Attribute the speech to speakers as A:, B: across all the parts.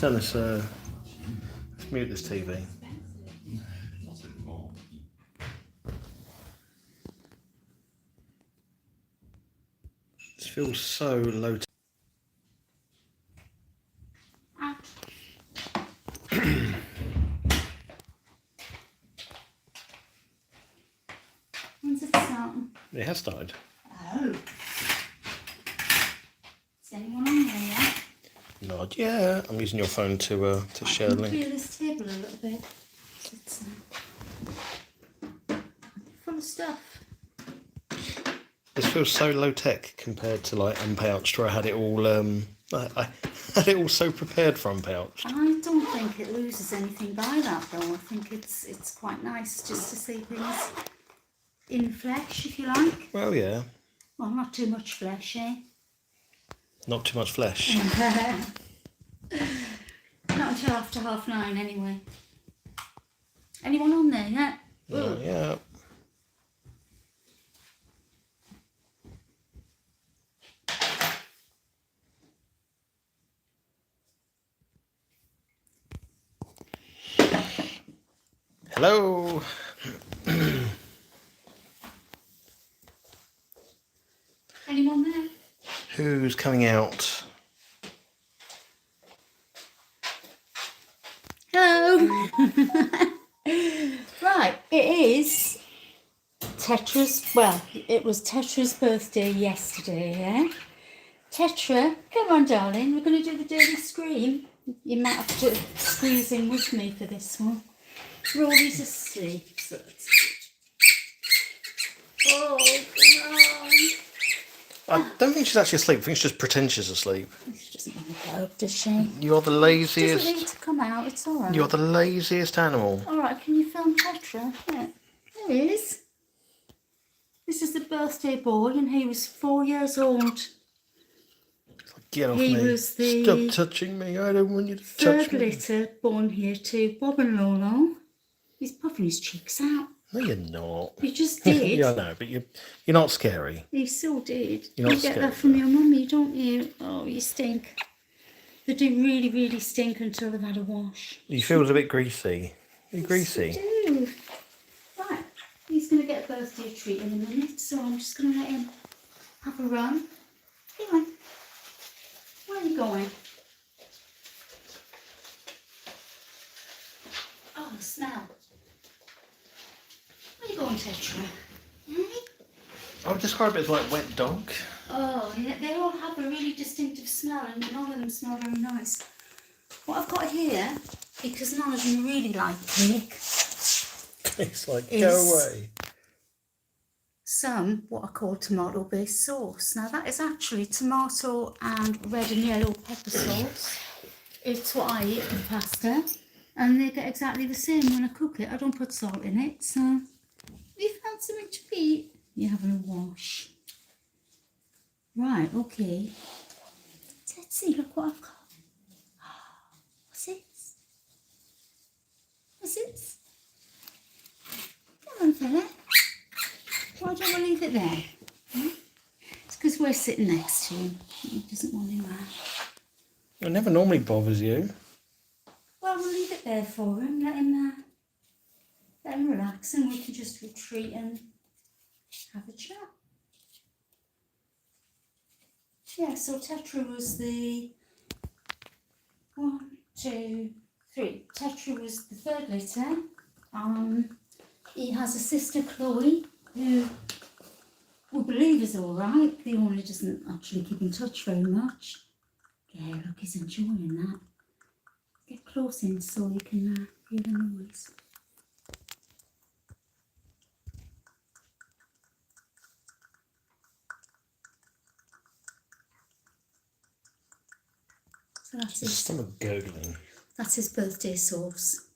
A: turn this, mute this TV. This feels so low.
B: When's it starting?
A: It has started.
B: Oh. Is anyone on there yet?
A: Not yet. I'm using your phone to share the link.
B: Clear this table a little bit. It's full of stuff.
A: This feels so low tech compared to like unpouched, where I had it all. I had it all so prepared for unpouched.
B: I don't think it loses anything by that, though. I think it's quite nice just to see things in flesh, if you like.
A: Well, yeah.
B: Well, not too much flesh, eh?
A: Not too much flesh.
B: Not until after 9:30, anyway. Anyone on there yet?
A: Yeah. Hello.
B: Anyone there?
A: Who's coming out?
B: Hello. Right, it is Tetra's, well, it was Tetra's birthday yesterday, yeah? Tetra, come on, darling, we're going to do the dirty scream. You might have to squeeze in with me for this one. Rory's asleep, so that's good. Oh, come on.
A: I don't think she's actually asleep. I think she's just pretends she's asleep.
B: She doesn't want to go, does she?
A: You're the laziest.
B: Doesn't need to come out, it's alright.
A: You're the laziest animal.
B: Alright, can you film Tetra? Yeah. There he is. This is the birthday boy, and he was 4 years old.
A: Get off
B: He
A: me.
B: was the
A: Stop touching me. I don't want you to touch
B: third
A: me.
B: litter born here to Bob and Lolo. He's puffing his cheeks out.
A: No, you're not.
B: You just did.
A: Yeah, I know, but you're not scary.
B: You so did.
A: You're not
B: You get
A: scared.
B: that from your mummy, don't you? Oh, you stink. They do really, really stink until they've had a wash.
A: You feel a bit greasy. You're greasy.
B: Yes, you do. Right, he's going to get a birthday treat in a minute, so I'm just going to let him have a run. Come on. Where are you going? Oh, the smell. Where are you going, Tetra?
A: I would describe it as like wet dog.
B: Oh, yeah, they all have a really distinctive smell, and none of them smell very nice. What I've got here, because none of them really like cake,
A: It's like,
B: Is-
A: go away.
B: some what I call tomato-based sauce. Now that is actually tomato and red and yellow pepper sauce. It's what I eat with pasta, and they get exactly the same when I cook it. I don't put salt in it, so if you fancy something to eat, you're having a wash. Right, okay. Let's see, look what I've got. What's this? What's this? Come on, fella. Why don't we leave it there? It's because we're sitting next to him. He doesn't want him out.
A: It never normally bothers you.
B: Well, we'll leave it there for him. Let him relax, and we can just retreat and have a chat. Yeah, so Tetra was the 1, 2, 3. Tetra was the third litter. He has a sister, Chloe, who we believe is all right. The owner doesn't actually keep in touch very much. Yeah, look, he's enjoying that. Get close in so you can hear the noise. So that's
A: His
B: his,
A: stomach gurgling.
B: that's his birthday sauce.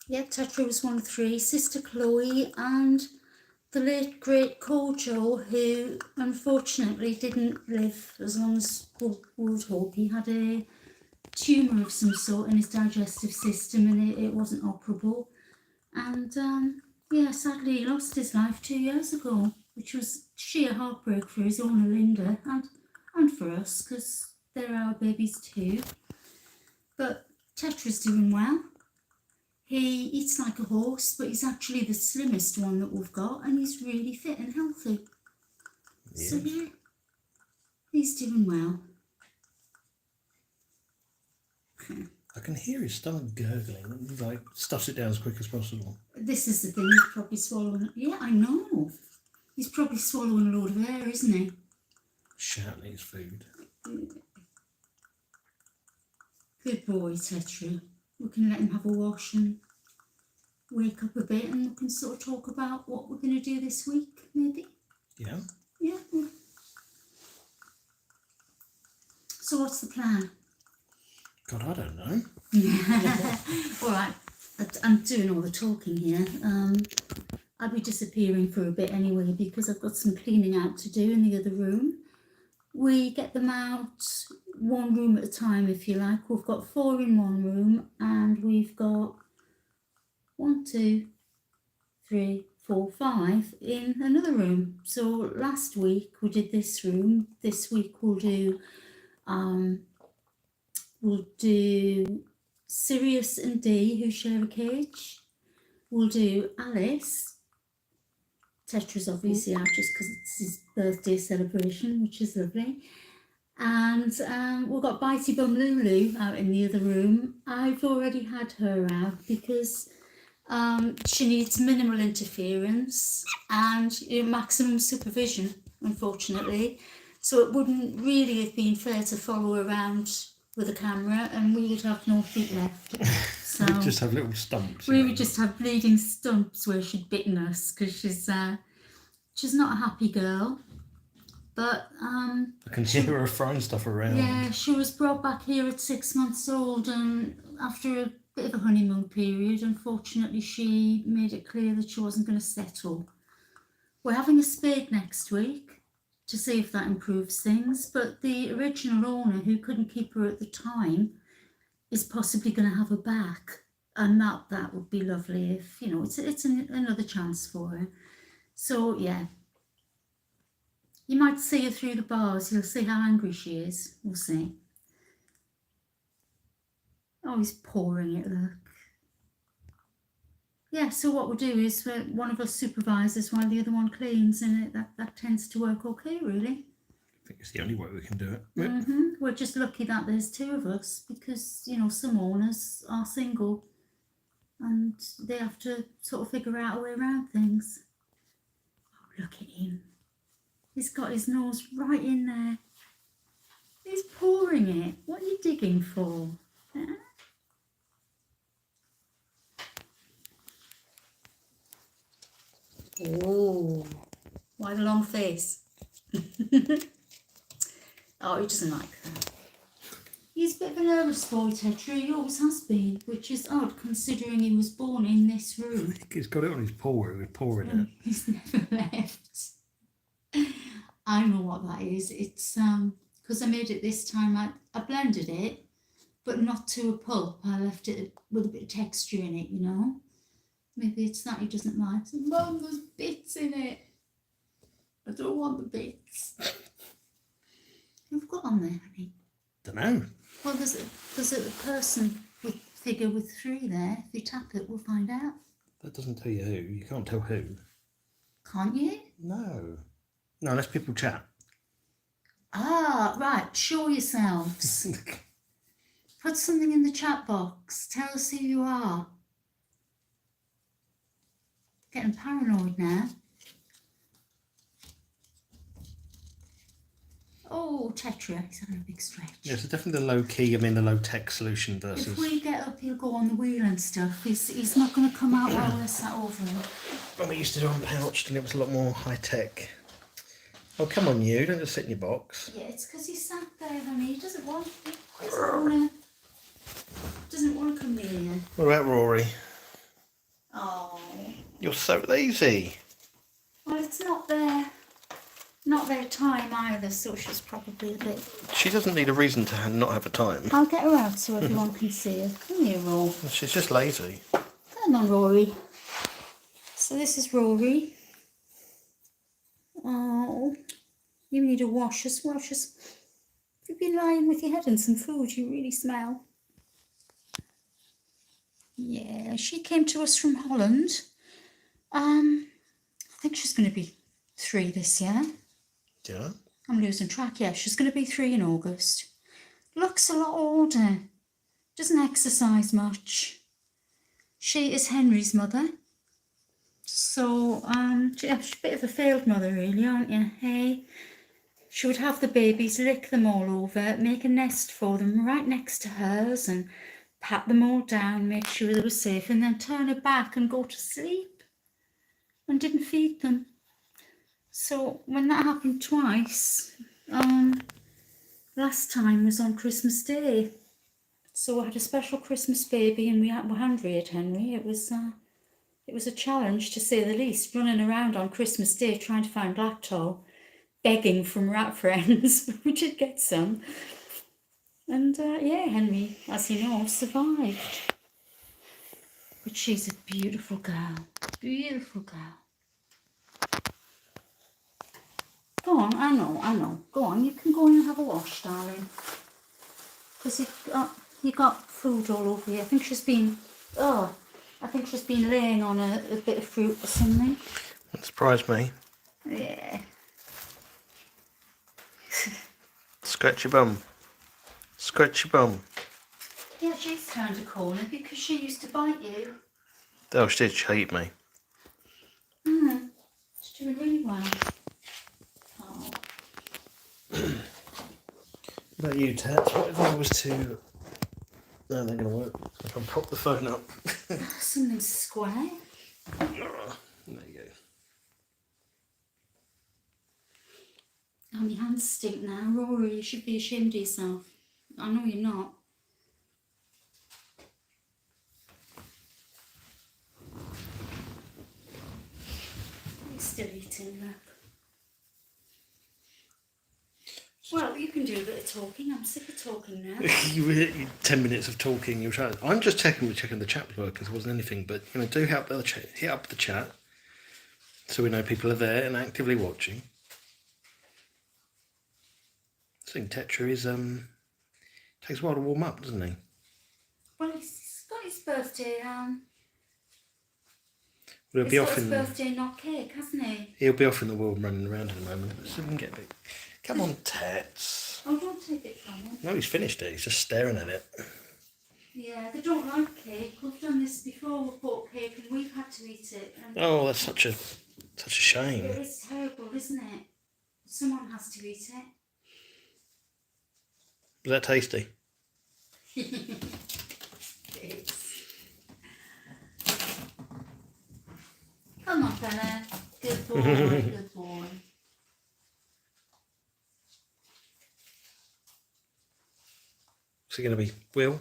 B: Yeah, Tetra was 1 of 3. Sister Chloe and the late great Kojo, who unfortunately didn't live as long as we would hope. He had a tumour of some sort in his digestive system, and it wasn't operable. And yeah, sadly he lost his life 2 years ago, which was sheer heartbreak for his owner Linda and for us, because they're our babies too. But Tetra's doing well. He eats like a horse, but he's actually the slimmest one that we've got, and he's really fit and healthy.
A: Yes.
B: So yeah, he's doing well.
A: I can hear his stomach gurgling. He's like stuffs it down as quick as possible.
B: This is the thing, he's probably swallowing. Yeah, I know. He's probably swallowing a load of air, isn't he?
A: Shouting his food.
B: Good boy, Tetra. We can let him have a wash and wake up a bit, and we can sort of talk about what we're going to do this week, maybe.
A: Yeah.
B: Yeah. So what's the plan?
A: God, I don't know.
B: All right, I'm doing all the talking here. I'll be disappearing for a bit anyway because I've got some cleaning out to do in the other room. We get them out one room at a time, if you like. We've got 4 in one room, and we've got 1, 2, 3, 4, 5 in another room. So last week we did this room. This week we'll do Sirius and Dee, who share a cage. We'll do Alice. Tetra's obviously out just because it's his birthday celebration, which is lovely. And we've got Bitey Bum Lulu out in the other room. I've already had her out because she needs minimal interference and maximum supervision, unfortunately. So it wouldn't really have been fair to follow her around with a camera, and we would have no feet left. So
A: We'd just have little stumps.
B: we would just have bleeding stumps where she'd bitten us, because she's not a happy girl. But
A: I can hear her throwing stuff around.
B: yeah, she was brought back here at 6 months old, and after a bit of a honeymoon period, unfortunately she made it clear that she wasn't going to settle. We're having a spade next week to see if that improves things, but the original owner, who couldn't keep her at the time, is possibly going to have her back, and that would be lovely if, you know, it's another chance for her. So yeah, you might see her through the bars. You'll see how angry she is. We'll see. Oh, he's pouring it, look. Yeah, so what we'll do is one of us supervises while the other one cleans, and that tends to work okay, really.
A: I think it's the only way we can do it.
B: We're just lucky that there's 2 of us, because, you know, some owners are single and they have to sort of figure out a way around things. Oh, look at him. He's got his nose right in there. He's pouring it. What are you digging for? Huh? Oh, why the long face? Oh, he doesn't like that. He's a bit of a nervous boy, Tetra. He always has been, which is odd considering he was born in this room.
A: He's got it on his paw where he was pouring it.
B: He's never left. I know what that is. It's because I made it this time. I blended it, but not to a pulp. I left it with a bit of texture in it, you know. Maybe it's that he doesn't like. Mum, there's bits in it. I don't want the bits. You've got on there, honey.
A: Don't know.
B: Well, there's a person with figure with 3 there. If you tap it, we'll find out.
A: That doesn't tell you who. You can't tell who.
B: Can't you?
A: No. No, unless people chat.
B: Ah, right. Show yourselves. Put something in the chat box. Tell us who you are. Getting paranoid now. Oh, Tetra, he's having a big stretch.
A: Yeah, it's definitely the low key, the low tech solution versus.
B: If we get up, he'll go on the wheel and stuff. He's not going to come out while we're sat over him.
A: When we used to do unpouched and it was a lot more high tech. Oh, come on, you. Don't just sit in your box.
B: Yeah, it's because he's sat there, honey. He doesn't want to come near you.
A: What about Rory?
B: Oh.
A: You're so lazy.
B: Well, it's not their time either, so she's probably a bit...
A: She doesn't need a reason to not have a time.
B: I'll get her out so everyone can see her. Come here, Rory.
A: She's just lazy.
B: Come on, Rory. So this is Rory. Oh, you need a wash as well. If you've been lying with your head in some food, you really smell. Yeah, she came to us from Holland. I think she's going to be 3 this year.
A: Yeah.
B: I'm losing track. Yeah, she's going to be 3 in August. Looks a lot older. Doesn't exercise much. She is Henry's mother. So, she's a bit of a failed mother, really, aren't you? Hey, she would have the babies, lick them all over, make a nest for them right next to hers, and pat them all down, make sure they were safe, and then turn her back and go to sleep, and didn't feed them. So when that happened twice, last time was on Christmas Day. So I had a special Christmas baby, and we hand-reared Henry. It was a challenge, to say the least, running around on Christmas Day trying to find lactol, begging from rat friends. We did get some. And yeah, Henry, as you know, survived. But she's a beautiful girl. Beautiful girl. Go on, I know. Go on, you can go and have a wash, darling. Because you got food all over you. I think she's been laying on a bit of fruit or something.
A: That surprised me.
B: Yeah.
A: Scratch your bum. Scratch your bum.
B: Yeah, she's turned a corner because she used to bite you.
A: Oh, she did. She hate me.
B: She's doing really well. Oh.
A: What about you, Tats? What if I was to... No, they're going to work. If I prop the phone up.
B: Something square.
A: There you go.
B: Oh, my hands stink now. Rory, you should be ashamed of yourself. I know you're not. You're still eating, look. Well, you can do a bit of talking. I'm sick of talking now.
A: 10 minutes of talking. You're trying. I'm just checking the chat was working. There wasn't anything, but do help the chat. Hit up the chat so we know people are there and actively watching. I think Tetra is takes a while to warm up, doesn't he?
B: Well, he's got his birthday.
A: He'll be off
B: his birthday, not cake, hasn't he?
A: He'll be off in the world running around in a moment. So we can get a bit. Come on, Tats.
B: Oh, don't take it from him.
A: No, he's finished it. He's just staring at it.
B: Yeah, they don't like cake. We've done this before. We've bought cake and we've had to eat it. And
A: Oh, that's such a shame.
B: it is terrible, isn't it? Someone has to eat it.
A: Was that tasty?
B: Come on, fella. Good boy, good boy.
A: What's it going to be? Will?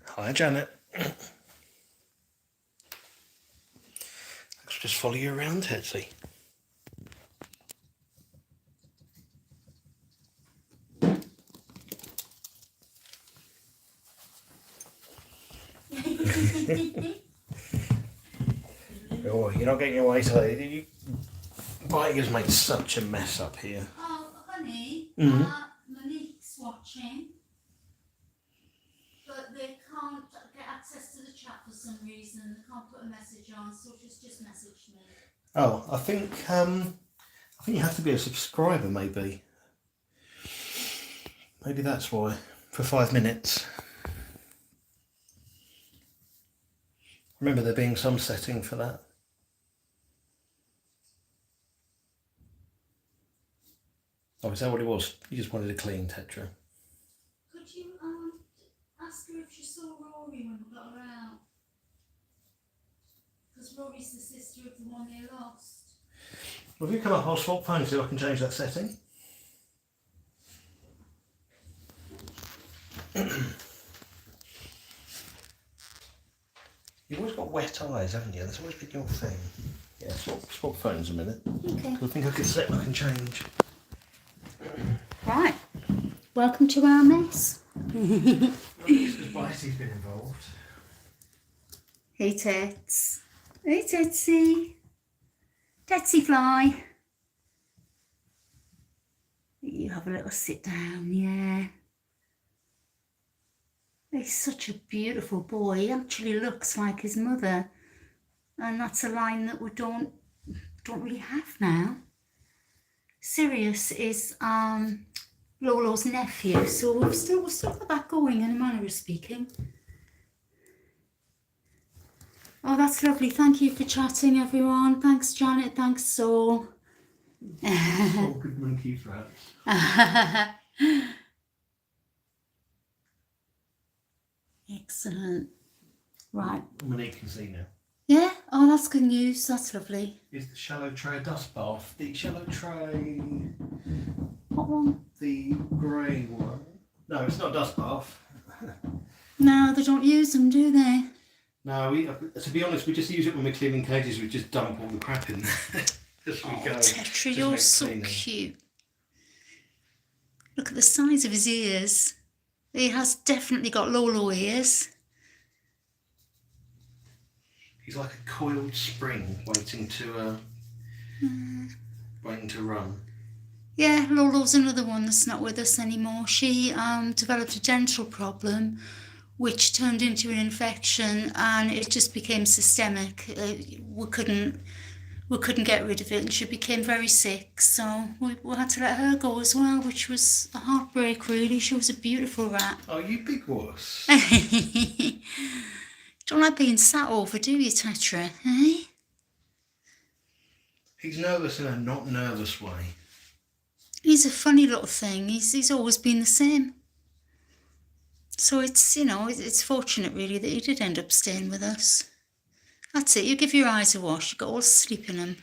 A: Hi, Janet. Let's just follow you around, Hetzy. Oh, you're not getting your way today. Biting has made such a mess up here.
B: Oh, honey, Monique's watching, but they can't get access to the chat for some reason. They can't put a message on, so just message me.
A: Oh, I think you have to be a subscriber, maybe. Maybe that's why. For 5 minutes. Remember there being some setting for that. Oh, is that what it was? You just wanted a clean Tetra.
B: Could you ask her if she saw Rory when we got her out? Because Rory's the sister of the one they lost.
A: Well, if you come up, I'll swap phones so I can change that setting. You've always got wet eyes, haven't you? That's always been your thing. Yeah, swap phones a minute.
B: Okay.
A: I think I can set and I can change.
B: Right. Welcome to our mess.
A: Because Bitey's been involved.
B: Hey, Tets. Hey, Tetsy. Tetsy fly. have a little sit down, yeah. He's such a beautiful boy. He actually looks like his mother. And that's a line that we don't really have now. Sirius is Lolo's nephew, so we've still got that going in a manner of speaking. Oh, that's lovely. Thank you for chatting, everyone. Thanks, Janet. Thanks, Saul.
A: All good monkey rats.
B: Excellent. Right.
A: Monique can see now.
B: Yeah? Oh, that's good news. That's lovely.
A: Is the shallow tray a dust bath? The shallow tray...
B: What one?
A: The grey one. No, it's not a dust bath.
B: No, they don't use them, do they?
A: No, to be honest, we just use it when we're cleaning cages. We just dump all the crap in there. As we go.
B: Tetra, you're so cute. Look at the size of his ears. He has definitely got Lolo ears.
A: He's like a coiled spring waiting to run.
B: Yeah, Lolo's another one that's not with us anymore. She developed a dental problem which turned into an infection, and it just became systemic. We couldn't get rid of it, and she became very sick, so we had to let her go as well, which was a heartbreak, really. She was a beautiful rat.
A: Oh, you big wuss.
B: Don't like being sat over, do you, Tetra? Eh?
A: He's nervous in a not nervous way.
B: He's a funny little thing. He's always been the same. So it's, you know, it's fortunate really that he did end up staying with us. That's it. You give your eyes a wash. You got all sleep in them.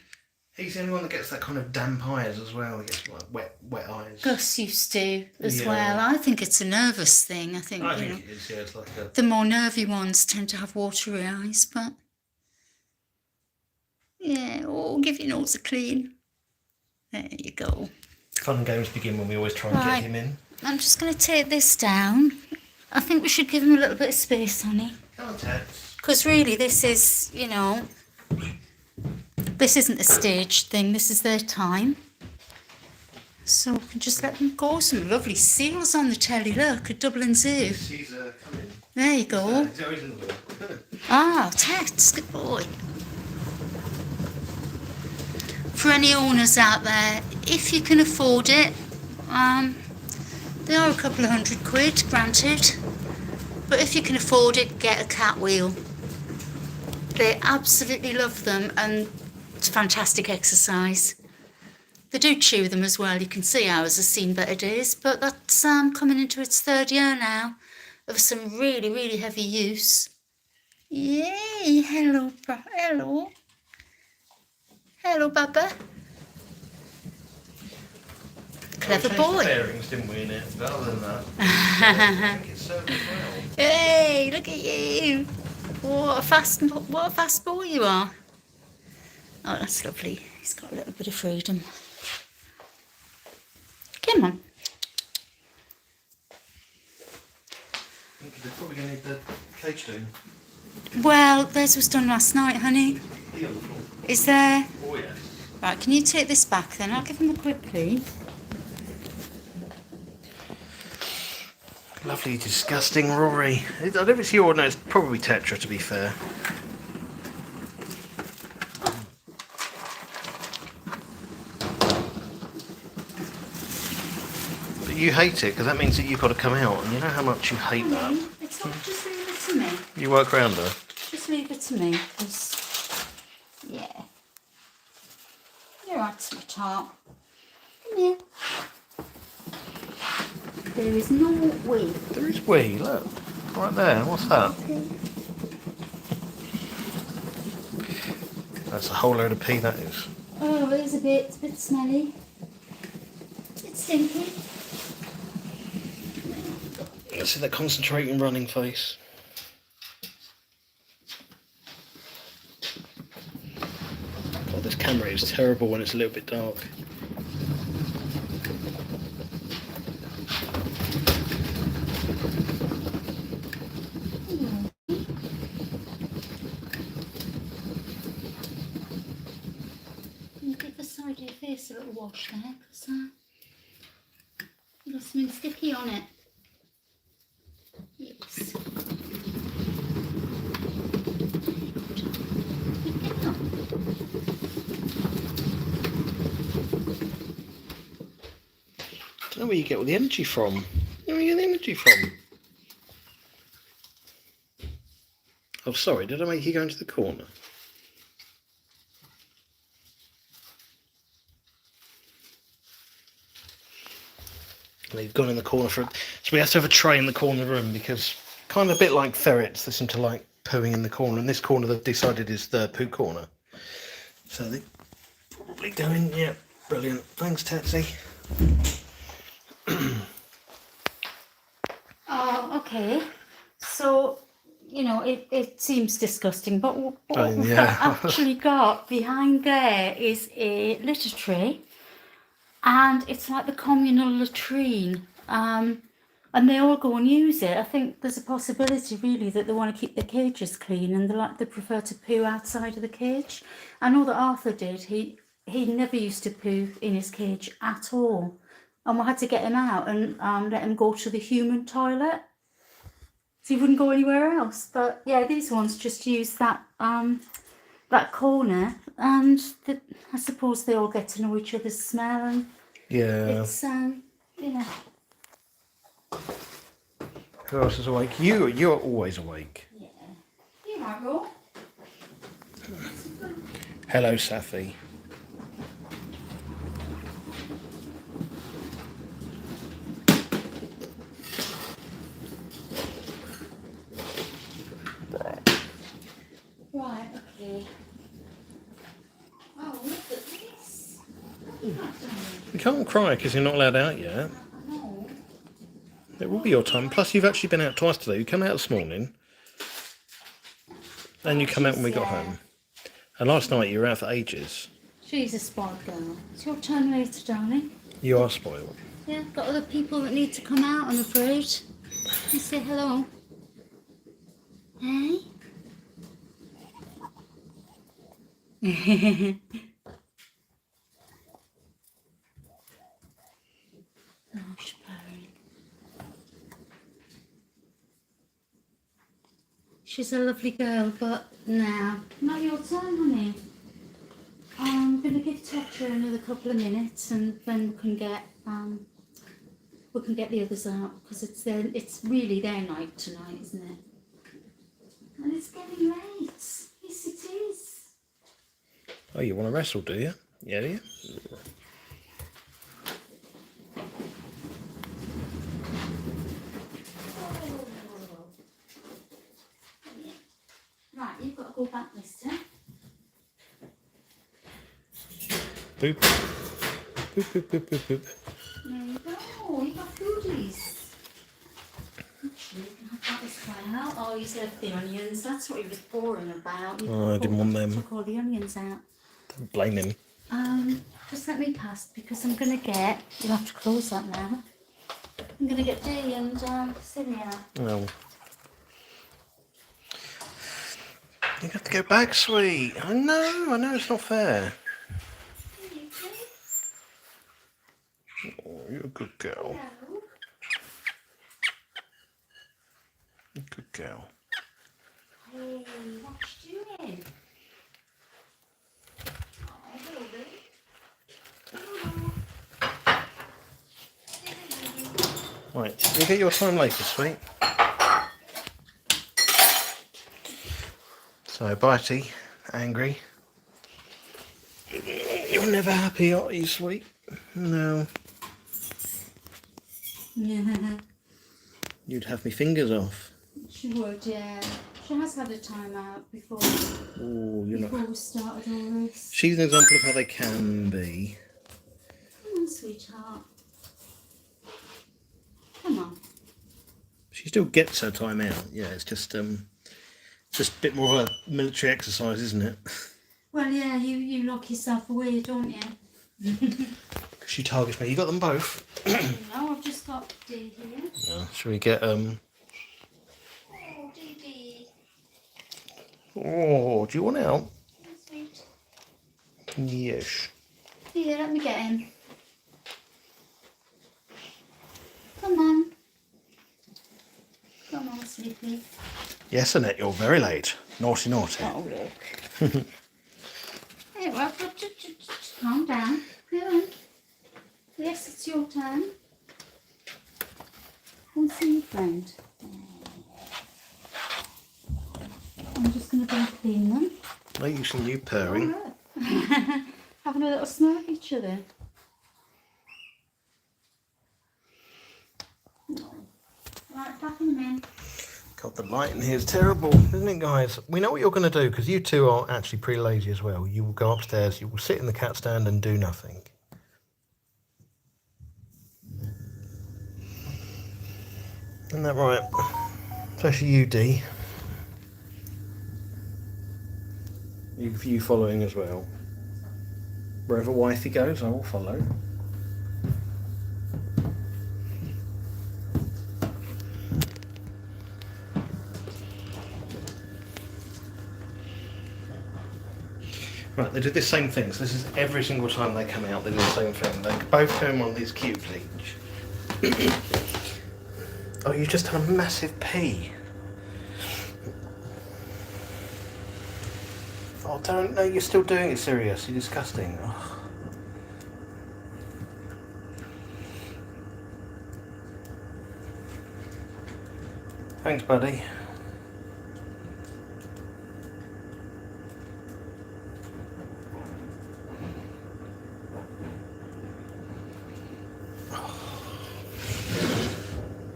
A: He's the only one that gets that kind of damp eyes as well. He gets like wet eyes.
B: Gus used to as well. I think it's a nervous thing. I think
A: it is. Yeah, it's like
B: the more nervy ones tend to have watery eyes, but yeah, we'll give your nose a clean. There you go.
A: Fun and games begin when we always try and get him in.
B: I'm just going to take this down. I think we should give him a little bit of space, honey.
A: Come on, Ted.
B: Because really this is, you know, this isn't a staged thing. This is their time. So we can just let them go. Some lovely seals on the telly. Look, at Dublin Zoo.
A: She's coming.
B: There you go.
A: Zoe's in the wheel.
B: Ah, Tet, good boy. For any owners out there, if you can afford it, they are a couple of £100, granted. But if you can afford it, get a cat wheel. They absolutely love them, and it's fantastic exercise. They do chew them as well. You can see ours has seen better days, but that's coming into its third year now of some really, really heavy use. Yay! Hello, hello. Hello, Baba. Clever boy.
A: Bearings, didn't we, in it? But other than that, I think it's served as well.
B: Hey, look at you. What a fast boy you are. Oh, that's lovely. He's got a little bit of freedom. Come on.
A: I think they're probably going to need the cage doing.
B: Well, theirs was done last night, honey.
A: Here on the floor.
B: Is there?
A: Oh, yes.
B: Right, can you take this back then? I'll give him a quick clean.
A: Lovely, disgusting Rory. I don't know if it's you or no, it's probably Tetra, to be fair. But you hate it, because that means that you've got to come out, and you know how much you hate that.
B: It's not, just leave it to me.
A: You work round her?
B: Just leave it to me, because, yeah. You're right, sweetheart. Come here. There is no wee.
A: There is wee, look. Right there, what's that? That's a whole load of pee, that is.
B: Oh, it is it's a bit smelly. It's stinky.
A: Let's see that concentrating running face. God, this camera is terrible when it's a little bit dark.
B: Give the side of your face a little wash there, because Got something sticky on it. Yes.
A: I don't know where you get all the energy from. Where you get the energy from? Oh, sorry, did I make you go into the corner? And you've gone in the corner for it. So we have to have a tray in the corner of the room because kind of a bit like ferrets, they seem to like pooing in the corner. And this corner they've decided is the poo corner. So they probably go in. Yeah, brilliant. Thanks, Tatsy.
B: Oh, okay. So, you know, it seems disgusting, but what we've
A: Yeah.
B: actually got behind there is a litter tray, and it's like the communal latrine. And they all go and use it. I think there's a possibility really that they want to keep their cages clean, and they prefer to poo outside of the cage. I know that Arthur did. He never used to poo in his cage at all, and we had to get him out and let him go to the human toilet. So he wouldn't go anywhere else. But yeah, these ones just use that that corner, and I suppose they all get to know each other's smell, and
A: Yeah.
B: it's you know.
A: Who else is awake? You're always awake.
B: Yeah. You might roll.
A: Hello, Safi.
B: Right, okay. Oh, look at this.
A: You can't cry because you're not allowed out yet.
B: No.
A: It will be your time. Plus, you've actually been out twice today. You come out this morning, and you come out when we got home. And last night you were out for ages.
B: She's a spoiled girl. It's your turn later, darling.
A: You are spoiled.
B: Yeah, got other people that need to come out, I'm afraid. You say hello. Hey? Oh, she's purring. She's a lovely girl, but now, not your turn, honey. I'm going to give Tetra another couple of minutes, and then we can get the others out, because it's really their night tonight, isn't it? And it's getting late. Yes, it is.
A: Oh, you want to wrestle, do you? Yeah, do you?
B: Right, you've got to go back, mister.
A: Boop. Boop, boop, boop, boop, boop.
B: There you go. You've got foodies. Actually, you can have that as well. Oh, you left the onions. That's what he was boring about.
A: Oh, I didn't want them.
B: Took all the onions out.
A: Don't blame him.
B: Just let me pass, because I'm going to get... You'll have to close that now. I'm going to get Dee and Silly out.
A: Well, you have to go back, sweet. I know, it's not fair. Oh, you're a good girl.
B: Hello.
A: Good girl.
B: Hey, what you doing? Oh, hello,
A: Right, you get your time later, sweet. So, Bitey, angry. You're never happy, are you, sweet? No.
B: Yeah.
A: You'd have me fingers off.
B: She would, yeah. She has had a time out before
A: Oh, you're not.
B: we started all this.
A: She's an example of how they can be.
B: Come on, sweetheart. Come on.
A: She still gets her time out. Yeah, it's just a bit more of a military exercise, isn't it?
B: Well, yeah, you lock yourself away, don't you?
A: She targets me. You got them both.
B: No, I've just got Dee here.
A: Yeah. Shall we get
B: Oh, Dee.
A: Oh, do you want out?
B: Sweet.
A: Yes.
B: Here, let me get him. naughty.
A: Yes, Annette, you're very late. Naughty, naughty.
B: Oh, look. Hey, well, just calm down. Go on. Yes, it's your turn. Come see your friend. I'm just going to go and clean them.
A: No use in you purring.
B: Oh, look. Having a little snuggle at each other. Right, packing them in.
A: God, the light in here is terrible, isn't it, guys? We know what you're going to do, because you two are actually pretty lazy as well. You will go upstairs, you will sit in the cat stand and do nothing. Isn't that right? Especially you, Dee. You following as well. Wherever wifey goes, I will follow. Right, they do the same thing. So this is every single time they come out, they do the same thing. They both go in one of these cubes each. Oh, you just had a massive pee. Oh, don't, no, you're still doing it, serious. You're disgusting. Oh. Thanks, buddy.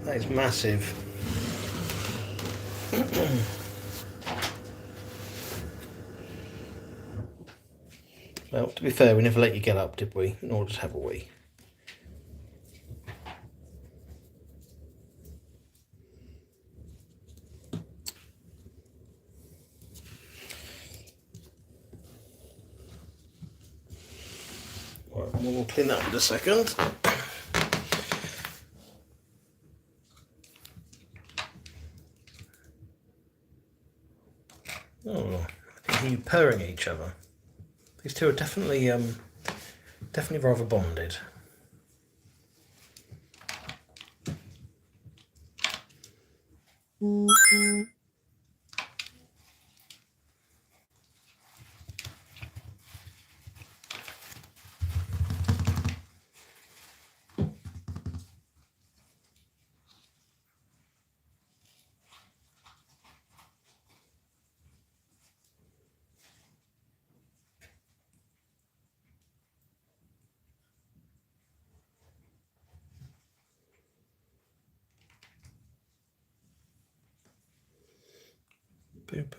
A: That is massive. Well, to be fair, we never let you get up, did we? In order to have a wee. Right, we'll clean that up in a second. Oh, I can hear you purring at each other. These two are definitely rather bonded. Boop.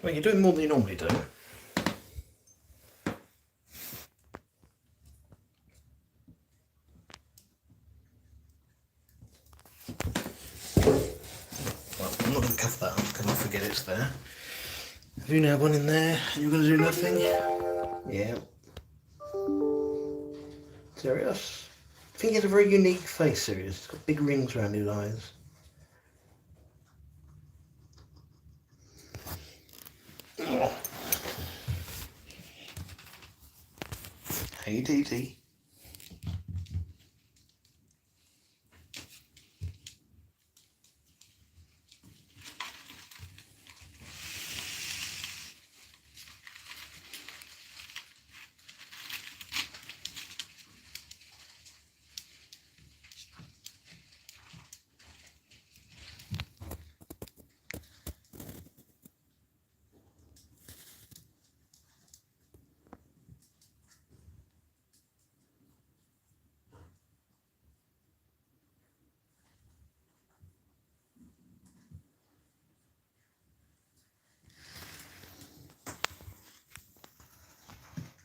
A: Well, you're doing more than you normally do. Well, I'm not going to cover that up because I forget it's there. Have you now gone in there and you're going to do nothing? Yeah. Serious? I think he has a very unique face, Sirius. He's got big rings around his eyes. Oh. Hey, Dee Dee.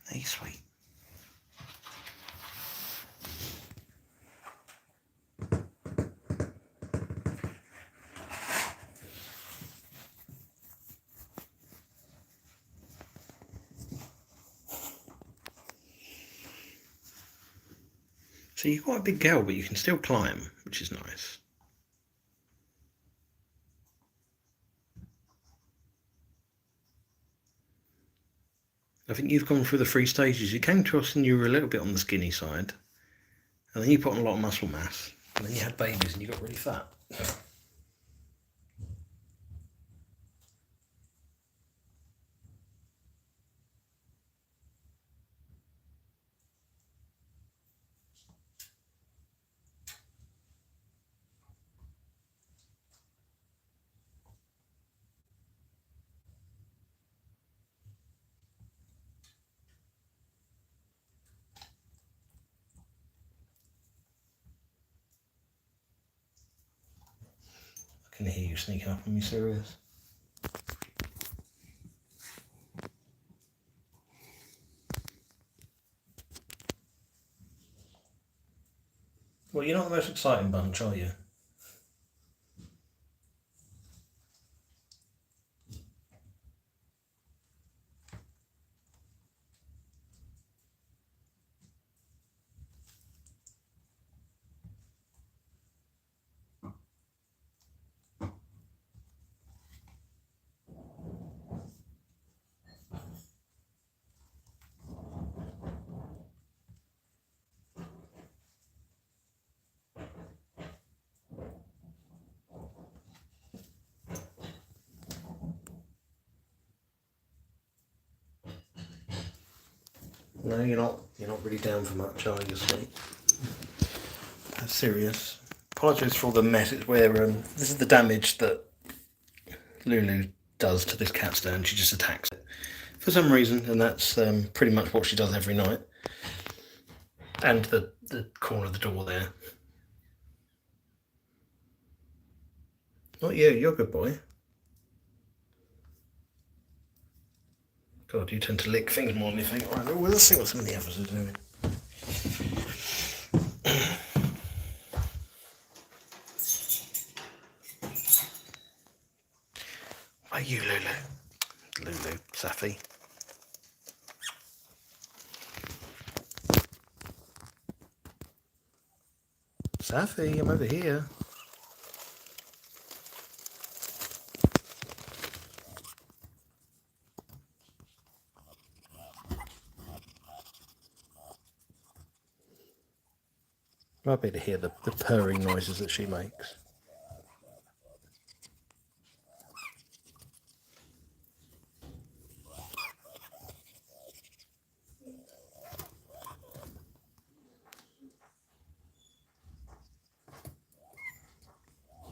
A: Hey, sweet. So you're quite a big girl, but you can still climb, which is nice. I think you've gone through the 3 stages. You came to us and you were a little bit on the skinny side, and then you put on a lot of muscle mass, and then you had babies and you got really fat. I can hear you sneaking up on me, serious. Well, you're not the most exciting bunch, are you? No, you're not. You're not really down for much, are you, sweet? That's serious. Apologies for all the mess. It's where this is the damage that Lulu does to this cat stand. She just attacks it for some reason, and that's pretty much what she does every night. And the corner of the door there. Not you. You're a good boy. God, you tend to lick things more than you think. Right, well, let's see what some of the others are doing. Why you, Lulu? Lulu, Safi. Safi, I'm over here. Might be able to hear the purring noises that she makes.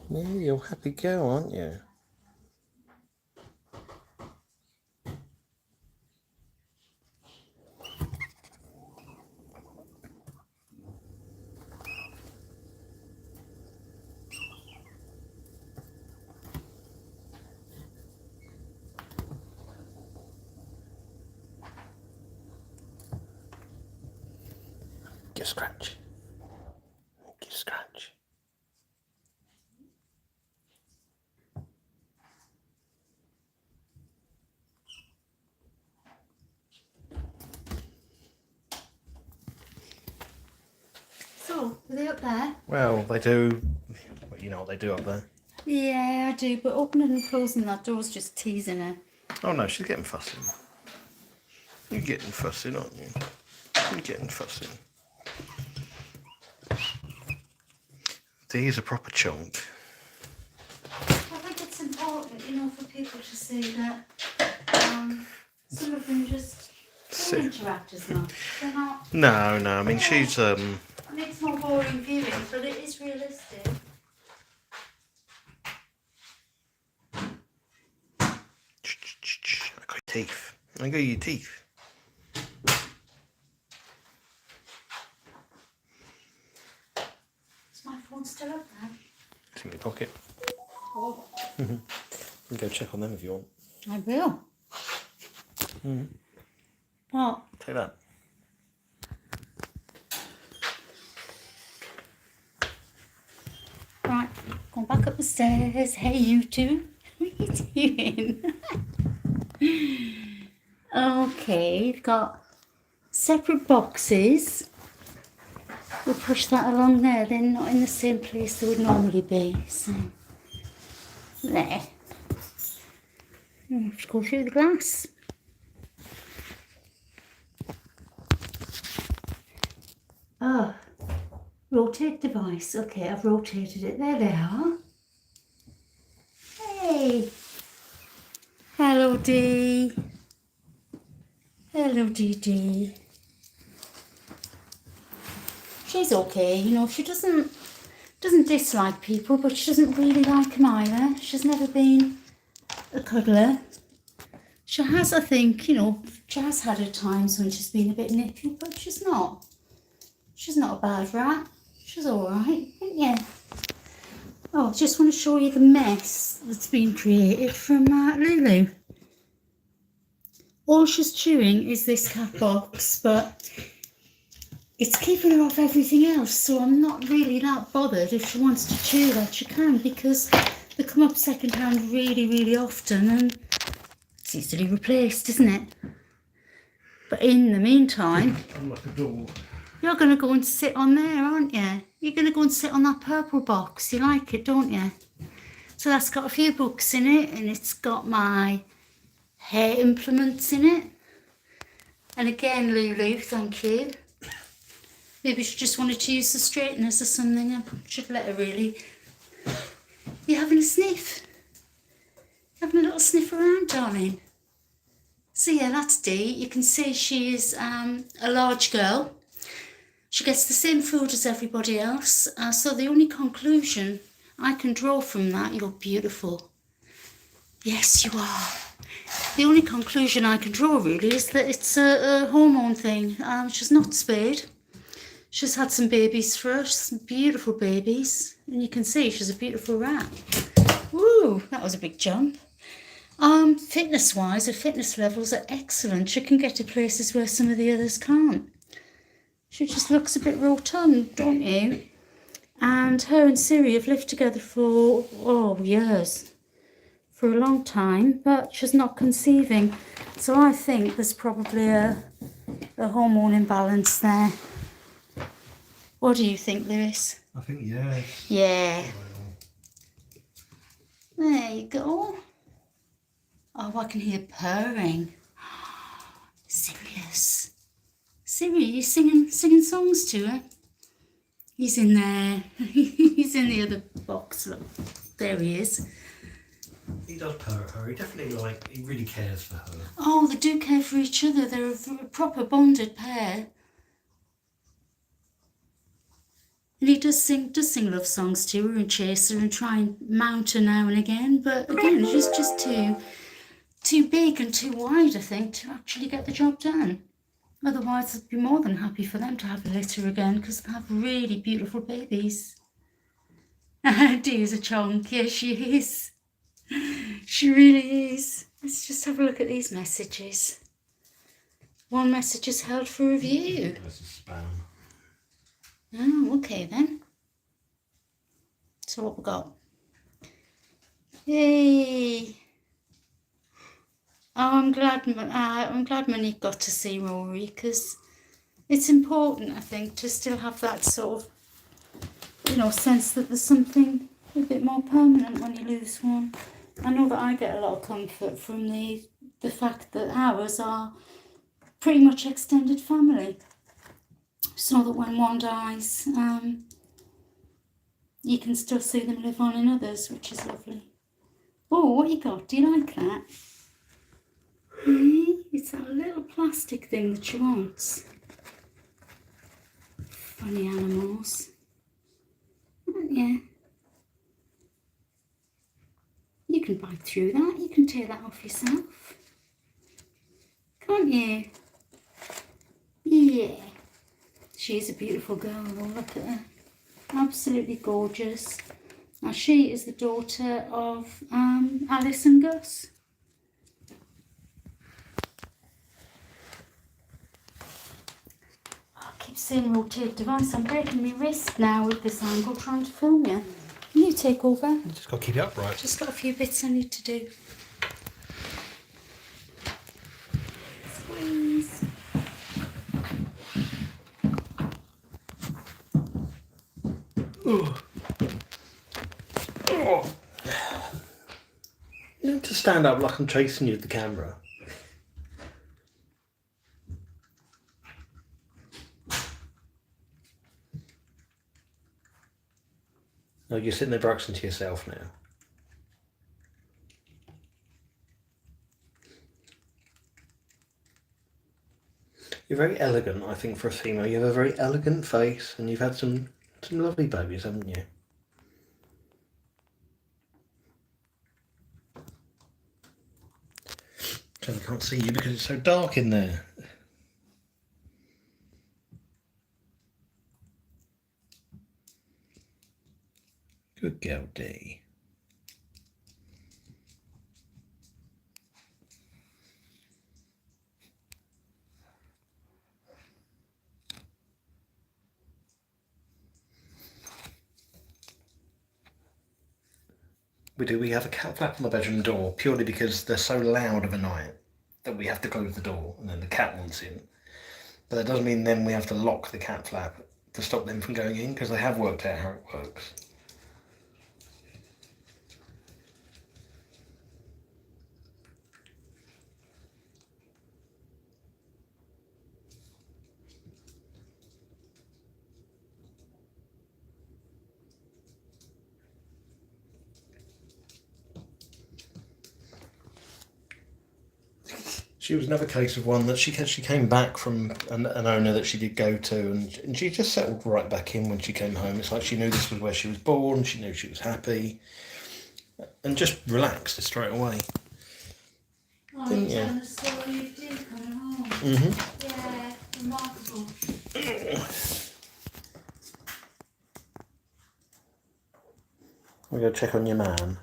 A: Yeah, you're a happy girl, aren't you? Give scratch. Give scratch.
B: So, are they up there?
A: Well, they do. You know what they do up there.
B: Yeah, I do, but opening and closing that door's just teasing her.
A: Oh no, she's getting fussy. You're getting fussy, aren't you? You're getting fussy. He's a proper chunk.
B: I think it's important, you know, for people to see that some of them just don't interact as much. They're not.
A: No, I mean she's
B: I mean, it's more boring viewing, but it is realistic.
A: I got your teeth. I got your teeth.
B: Is my phone still up there?
A: It's in your pocket.
B: Oh.
A: You can go check on them if you want.
B: I will. What?
A: Take that.
B: Right, going back up the stairs. Hey, you two. What are you doing? Okay, you've got separate boxes. we'll push that along there. They're not in the same place they would normally be. So there. I have to go through the glass. Oh, rotate device. Okay, I've rotated it. There they are. Hey. Hello, Dee. Hello, Dee Dee. She's okay, you know, she doesn't dislike people, but she doesn't really like them either. She's never been a cuddler. She has, I think, you know, she has had her times when she's been a bit nippy, but she's not a bad rat. She's alright, yeah. Oh, I just want to show you the mess that's been created from Lulu. All she's chewing is this cat box, but it's keeping her off everything else, so I'm not really that bothered. If she wants to chew that, she can, because they come up second hand really, really often, and it's easily replaced, isn't it? But in the meantime,
A: Unlock the door.
B: You're going to go and sit on there, aren't you? You're going to go and sit on that purple box. You like it, don't you? So that's got a few books in it, and it's got my hair implements in it. And again, Lulu, thank you. Maybe she just wanted to use the straighteners or something. I should let her, really. You having a sniff? Having a little sniff around, darling? So yeah, that's Dee. You can see she is a large girl. She gets the same food as everybody else. So the only conclusion I can draw from that, you're beautiful. Yes, you are. The only conclusion I can draw, really, is that it's a hormone thing. She's not spayed. She's had some babies for us, some beautiful babies. And you can see she's a beautiful rat. Woo, that was a big jump. Fitness-wise, her fitness levels are excellent. She can get to places where some of the others can't. She just looks a bit rotund, don't you? And her and Siri have lived together for, years. For a long time, but she's not conceiving. So I think there's probably a hormone imbalance there. What do you think, Lewis?
A: I think, yeah.
B: Yeah. There you go. Oh, I can hear purring. Sirius. Siri, you singing songs to her? He's in there. He's in the other box. Look, there he is.
A: He does purr at her. He really cares for her.
B: Oh, they do care for each other. They're a proper bonded pair. And he does sing love songs to her and chase her and try and mount her now and again. But again, she's just too big and too wide, I think, to actually get the job done. Otherwise, I'd be more than happy for them to have a litter again, because they have really beautiful babies. Dee is a chonk. Yes, she is. She really is. Let's just have a look at these messages. One message is held for review.
A: That's a spam.
B: Oh, okay then. So what we got? Yay! Oh, I'm glad Monique got to see Rory, because it's important, I think, to still have that sort of, sense that there's something a bit more permanent when you lose one. I know that I get a lot of comfort from the fact that ours are pretty much extended family. So that when one dies, you can still see them live on in others, which is lovely. Oh, what you got? Do you like that? It's that little plastic thing that she wants. Funny animals. Yeah. You can bite through that. You can tear that off yourself. Can't you? Yeah. She's a beautiful girl. Look at her. Absolutely gorgeous. Now she is the daughter of Alice and Gus. I keep saying rotate device. I'm breaking my wrist now with this angle trying to film you. You take over.
A: You just got to keep it upright.
B: Just got a few bits I need to do. Squeeze.
A: Oh. Oh. You need to stand up like I'm chasing you with the camera. No, you're sitting there boxing to yourself now. You're very elegant, I think, for a female. You have a very elegant face, and you've had some lovely babies, haven't you? I can't see you because it's so dark in there. Good girl, Dee. We have a cat flap on the bedroom door purely because they're so loud of a night that we have to close the door and then the cat wants in. But that doesn't mean then we have to lock the cat flap to stop them from going in, because they have worked out how it works. She was another case of one that she came back from an owner that she did go to, and she just settled right back in when she came home. It's like she knew this was where she was born, she knew she was happy, and just relaxed straight away.
B: Oh, you're telling the story you did coming home.
A: Mm-hmm.
B: Yeah, remarkable.
A: We're going to check on your man.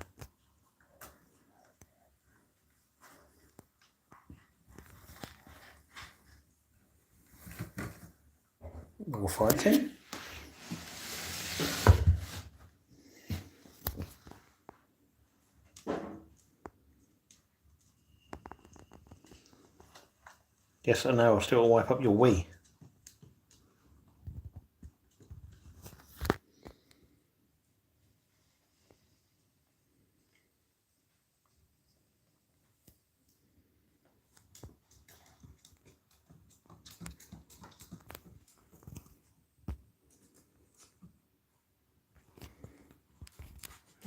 A: We'll fight him. Yes, I know, I'll still wipe up your wee.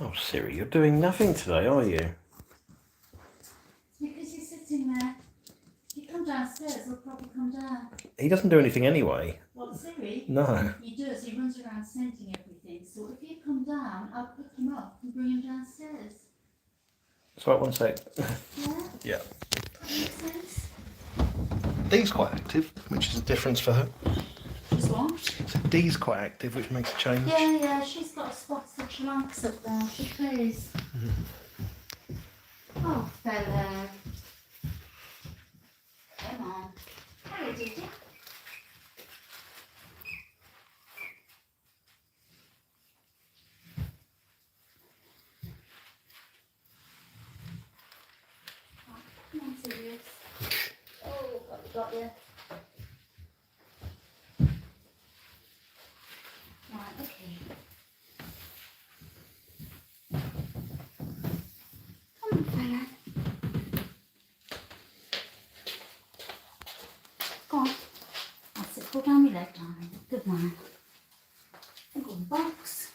A: Oh, Siri, you're doing nothing today, are you?
B: Because you're sitting there. If you come downstairs, he'll probably come down.
A: He doesn't do anything anyway.
B: What, Siri?
A: No.
B: He does. He runs around scenting everything. So if you come down, I'll pick him up and bring him downstairs.
A: So, one sec.
B: Yeah?
A: Yeah.
B: That makes sense?
A: Dee's quite active, which is a difference for her.
B: Just what?
A: So Dee's quite active, which makes a change.
B: Yeah, she's got a spot that she likes up there. She plays. Oh, fella. Come on. Hello, Gigi. Come on, Sirius. Oh, got you. Right, okay. Come on, fella. Go on. That's it. Pull down your leg, darling. Good man. And go in the box.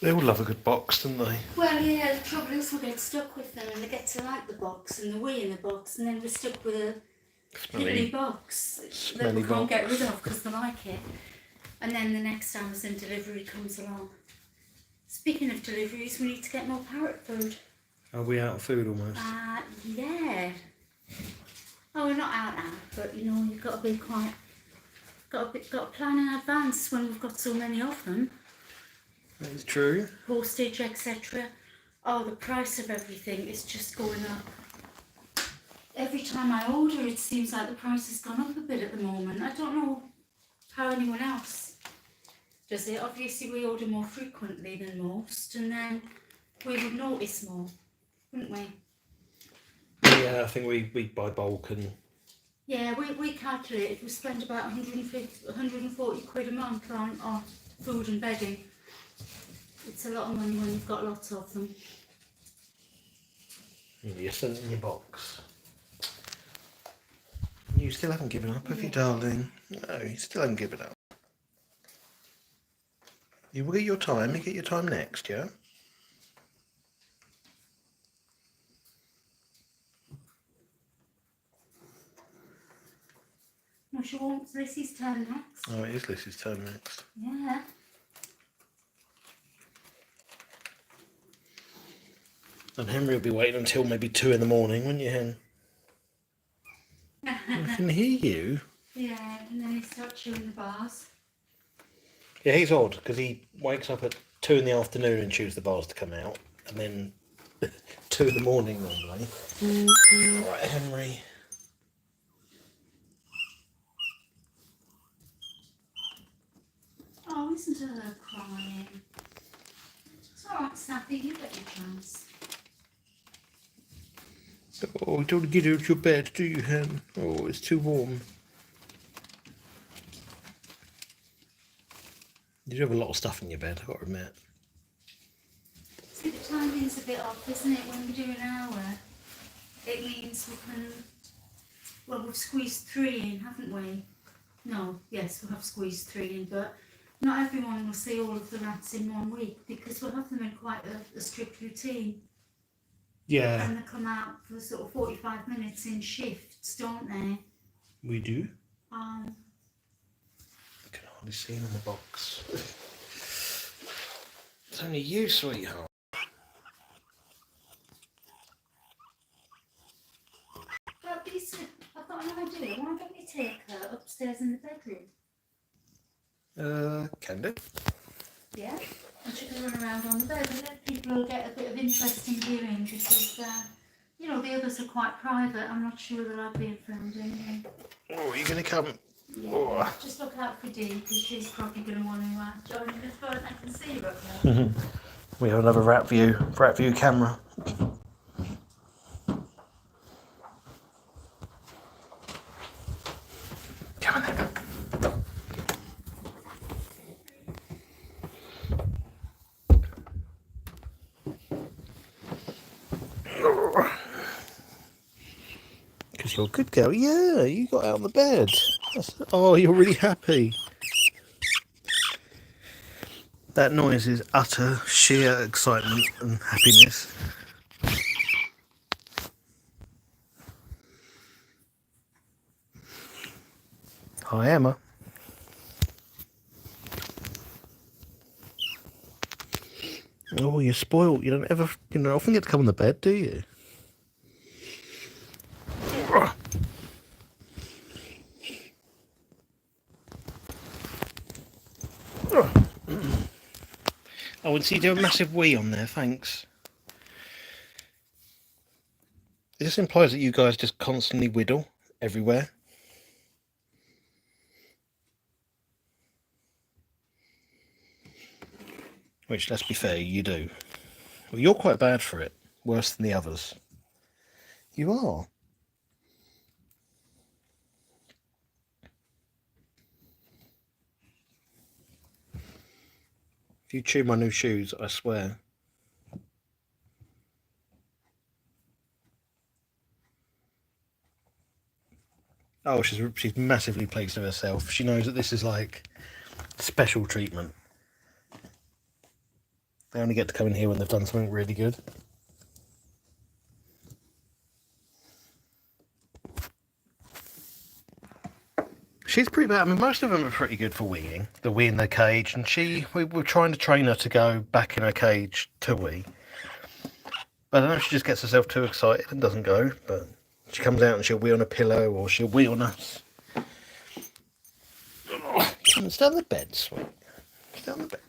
A: They all love a good box, don't they?
B: Well, yeah, the trouble is we get stuck with them and they get to like the box and the wee in the box, and then we're stuck with a piddly box that we can't get rid of because they like it. And then the next Amazon delivery comes along. Speaking of deliveries, we need to get more parrot food.
A: Are we out of food almost?
B: Yeah. Oh, we're not out now, but you know, you've got to be quite, got to plan in advance when we've got so many of them.
A: That is true.
B: Postage, etc. Oh, the price of everything is just going up. Every time I order, it seems like the price has gone up a bit at the moment. I don't know how anyone else does it. Obviously, we order more frequently than most, and then we would notice more, wouldn't we?
A: Yeah, I think we buy bulk and...
B: Yeah, we calculated we spend about 140 quid a month on food and bedding. It's a lot of money when you've got lots of them.
A: You're still in your box. You still haven't given up, have you, darling? No, you still haven't given up. You will get your time. You get your time next, yeah?
B: No, she wants Lissy's turn next.
A: Oh, it is Lissy's turn next.
B: Yeah.
A: And Henry will be waiting until maybe 2 in the morning, won't you, Hen? I can hear you.
B: Yeah, and then he starts chewing the bars.
A: Yeah, he's odd because he wakes up at 2 in the afternoon and chews the bars to come out, and then 2 in the morning normally. Right, Henry.
B: Oh, listen to her crying. It's alright, Snappy, you get your chance.
A: Oh, don't get out of your bed, do you, Hen? Oh, it's too warm. You do have a lot of stuff in your bed, I've got to admit.
B: See, the timing's a bit off, isn't it? When we do an hour, it means we can... Well, we've squeezed 3 in, haven't we? No, yes, we have squeezed 3 in, but not everyone will see all of the rats in 1 week because we'll have them in quite a strict routine.
A: Yeah.
B: And they come out for sort of 45 minutes in shifts, don't they?
A: We do. I can hardly see him in the box. It's only you, sweetheart.
B: But Lisa, I've got an idea. Why don't you take her upstairs in the bedroom?
A: Can do.
B: Yeah? And she can run around on the bed and then people will get a bit of interesting viewing because, you know, the others are quite private. I'm not sure that I've been filmed anyway.
A: Oh, are you going to come?
B: Yeah,
A: Oh.
B: just look out for Dee because she's probably going to want to join in as well. I can see her up there.
A: We have another rat view camera. Come on then. Because you're a good girl. Yeah, you got out of the bed. Oh, you're really happy. That noise is utter, sheer excitement and happiness. Hi, Emma. Oh, you're spoiled. You don't often get to come on the bed, do you? Oh, and so you do a massive wee on there, thanks. It just implies that you guys just constantly whittle everywhere. Which, let's be fair, you do. Well, you're quite bad for it. Worse than the others. You are. If you chew my new shoes, I swear. Oh, she's massively pleased with herself. She knows that this is like special treatment. They only get to come in here when they've done something really good. She's pretty bad. I mean, most of them are pretty good for weeing. They wee in their cage, and we were trying to train her to go back in her cage to wee. I don't know if she just gets herself too excited and doesn't go, but she comes out and she'll wee on a pillow or she'll wee on us. Stay on the bed, sweet. Stay on the bed.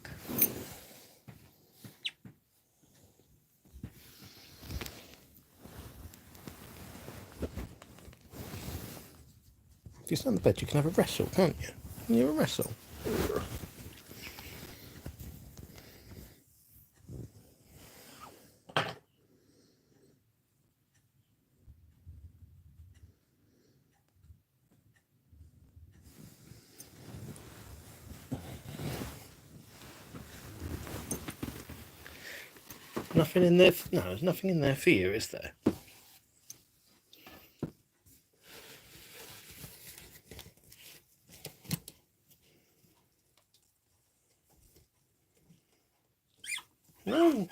A: If you stay on the bed, you can have a wrestle, can't you? Can you have a wrestle? Nothing in there. No, there's nothing in there for you, is there? No.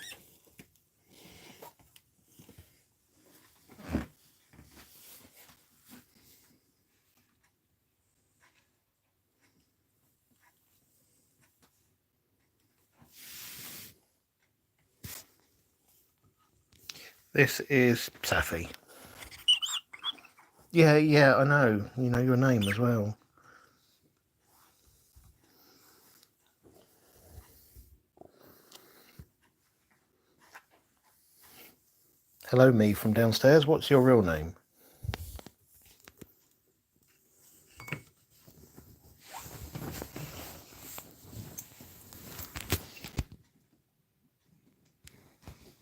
A: This is Safi. Yeah, I know. You know your name as well. Hello, me from downstairs. What's your real name?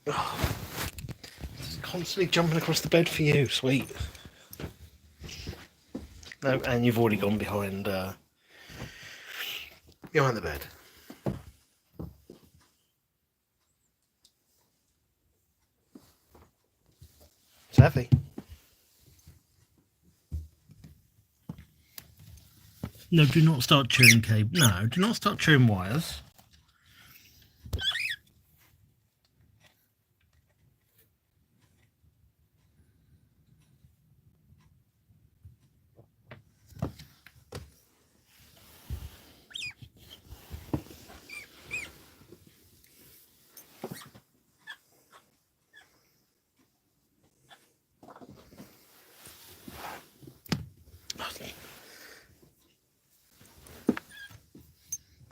A: Oh, constantly jumping across the bed for you, sweet. No, and you've already gone behind the bed. Safi. No, do not start chewing cable. No, do not start chewing wires.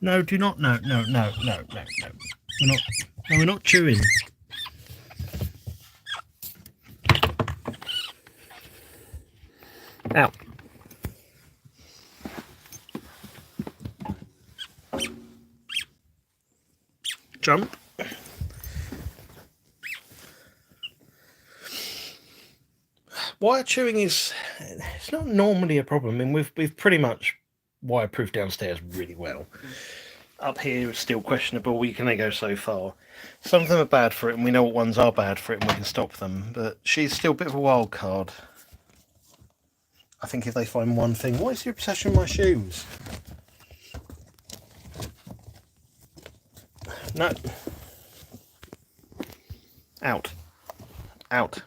A: No, do not. No. We're not. No, we're not chewing. Out. Jump. Wire chewing it's not normally a problem. I mean, we've pretty much wireproofed downstairs really well. Up here it's still questionable. We can only go so far. Some of them are bad for it, and we know what ones are bad for it, and we can stop them. But she's still a bit of a wild card. I think if they find one thing, what is your obsession with my shoes? No. Out. Out.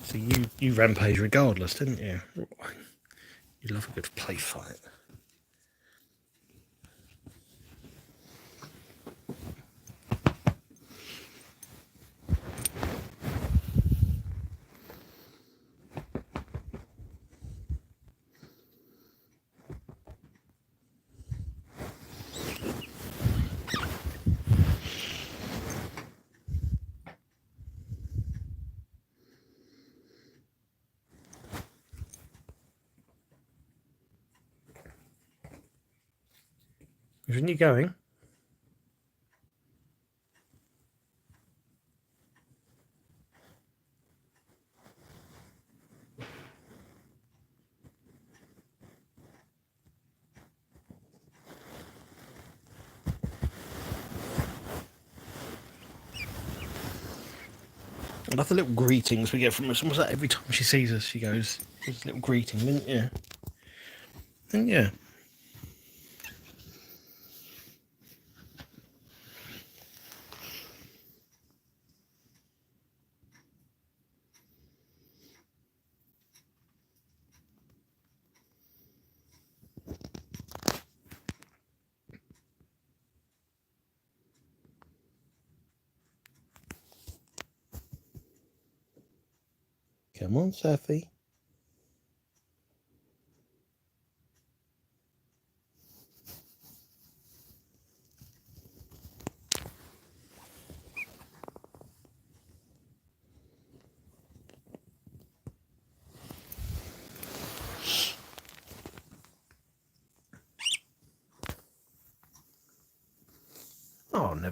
A: So you rampage regardless, didn't you? You love a good play fight. Isn't you going? I love the little greetings we get from her. It's almost like every time she sees us, she goes, "There's a little greeting, didn't you?" And yeah. Come on, Safi.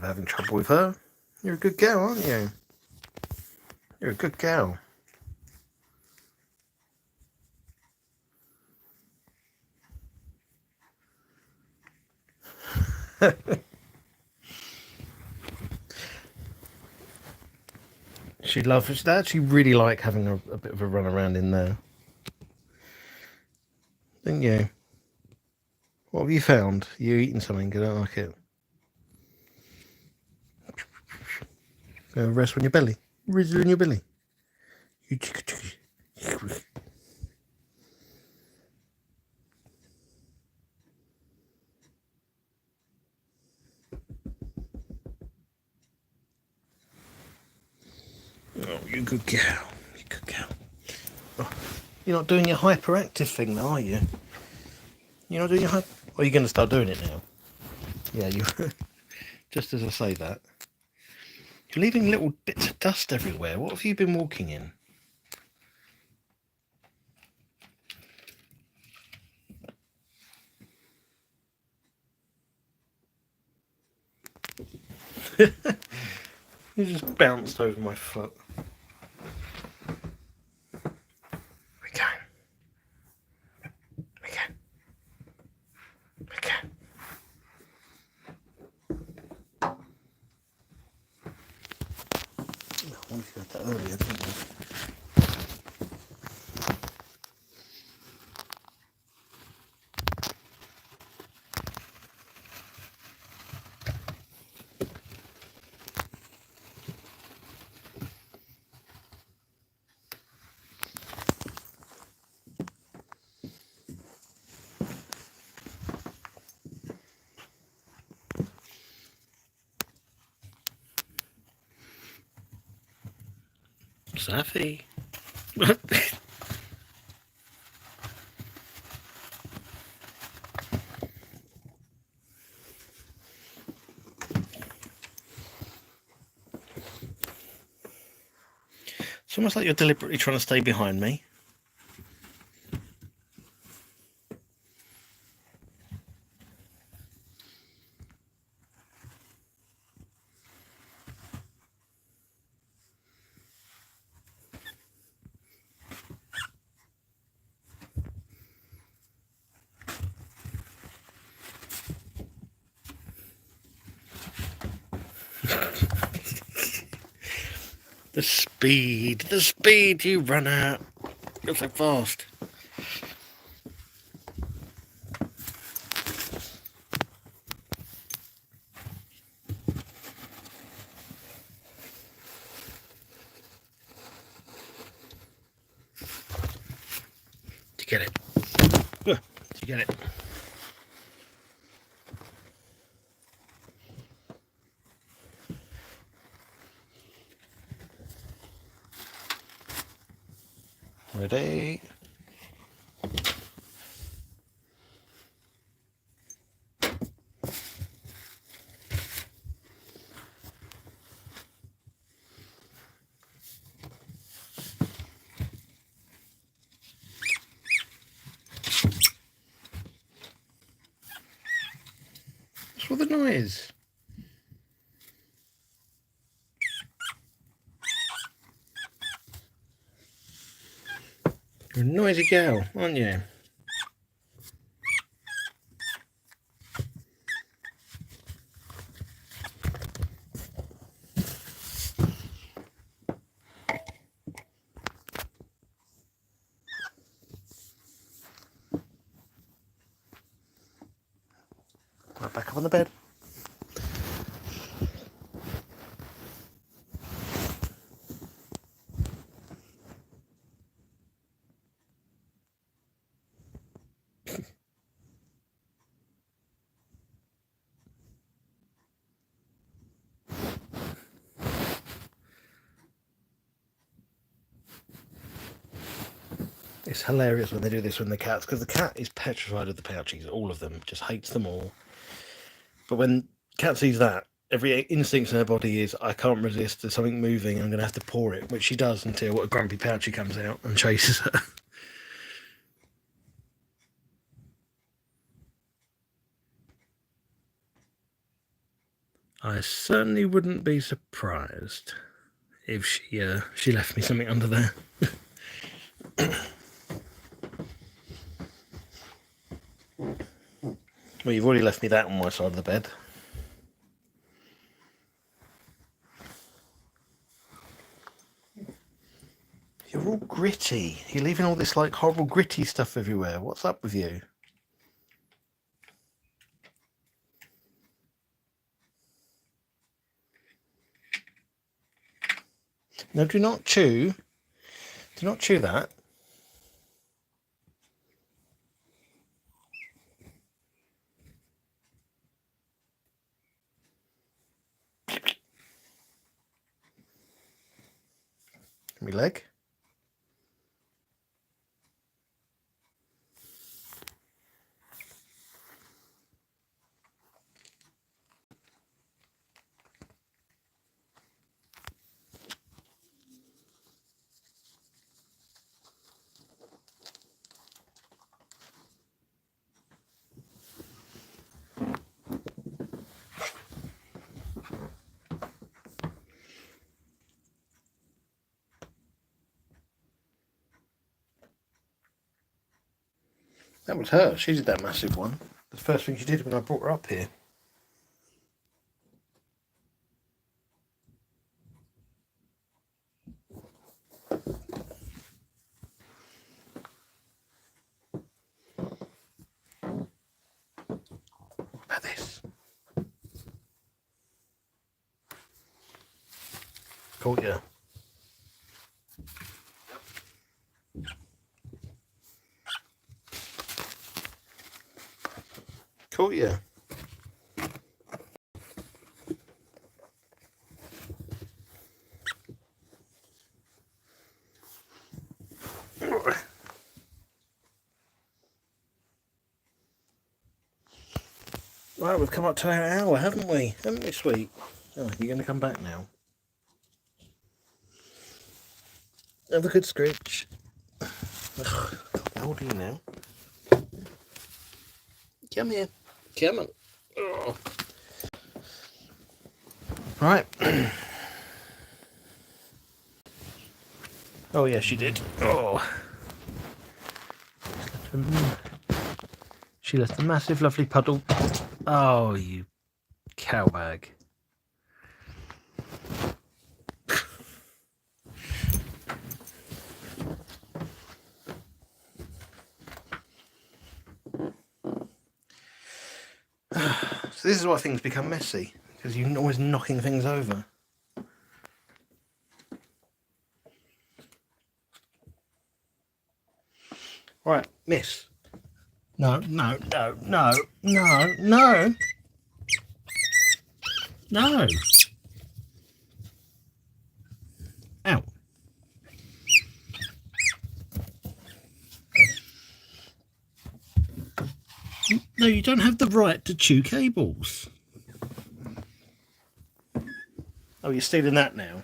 A: never having trouble with her. You're a good girl, aren't you? You're a good girl. She loves it. They actually really like having a bit of a run around in there. Didn't you? What have you found? You eating something? I don't like it. Go rest on your belly. Rest on your belly. You Oh, you good girl. You good girl. Oh, you're not doing your hyperactive thing, though, are you? You're not doing your hyper... Or are you going to start doing it now? Yeah, you. Just as I say that. You're leaving little bits of dust everywhere. What have you been walking in? You just bounced over my foot. We go. We go. We go. I wonder if you had that earlier, didn't you? Safi. It's almost like you're deliberately trying to stay behind me. The speed you run at. You're so fast. Did you get it? Did you get it? Ready? What's with the noise? You're a noisy girl, aren't you? Right back up on the bed. It's hilarious when they do this with the cats, because the cat is petrified of the pouchies, all of them, just hates them all. But when cat sees that, every instinct in her body is, I can't resist, there's something moving, I'm going to have to paw it, which she does until a grumpy pouchie comes out and chases her. I certainly wouldn't be surprised if she left me something under there. Well, you've already left me that on my side of the bed. You're all gritty. You're leaving all this like horrible gritty stuff everywhere. What's up with you? No, do not chew. Do not chew that. My leg. That was her. She did that massive one. The first thing she did when I brought her up here. What about this? Caught ya. Caught ya. Right, we've come up to our hour, haven't we? Haven't we, sweet? Oh, you're going to come back now. Have a good scritch. Ugh, how old are you now? Come here. Come on. Oh. Right. Oh, yeah, she did. Oh. She left a massive, lovely puddle. Oh, you cowbag. So this is why things become messy, because you're always knocking things over. Right, miss. No, no, no, no, no, no. No. Ow. No, you don't have the right to chew cables. Oh, you're stealing that now.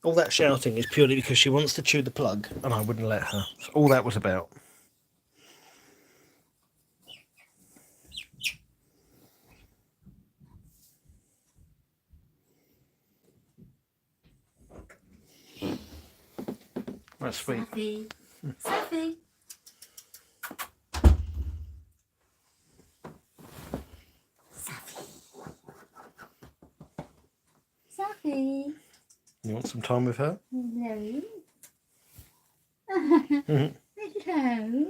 A: All that shouting is purely because she wants to chew the plug and I wouldn't let her. That's all that was about. That's sweet.
B: Safi. Safi. Safi.
A: You want some time with her?
B: Hello.
A: Mm-hmm.
B: Hello.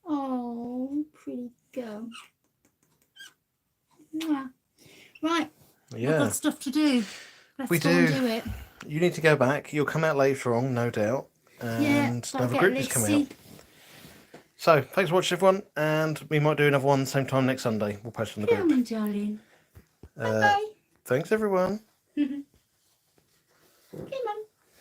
B: Oh, pretty girl. Mwah. Right.
A: Yeah.
B: We've got stuff to do. Let's
A: We
B: go and
A: do.
B: do it.
A: You need to go back. You'll come out later on, no doubt. And another group is coming up. So, thanks for watching, everyone. And we might do another one same time next Sunday. We'll post on the
B: Come
A: group.
B: on, darling. Bye-bye.
A: Thanks, everyone.
B: Come on.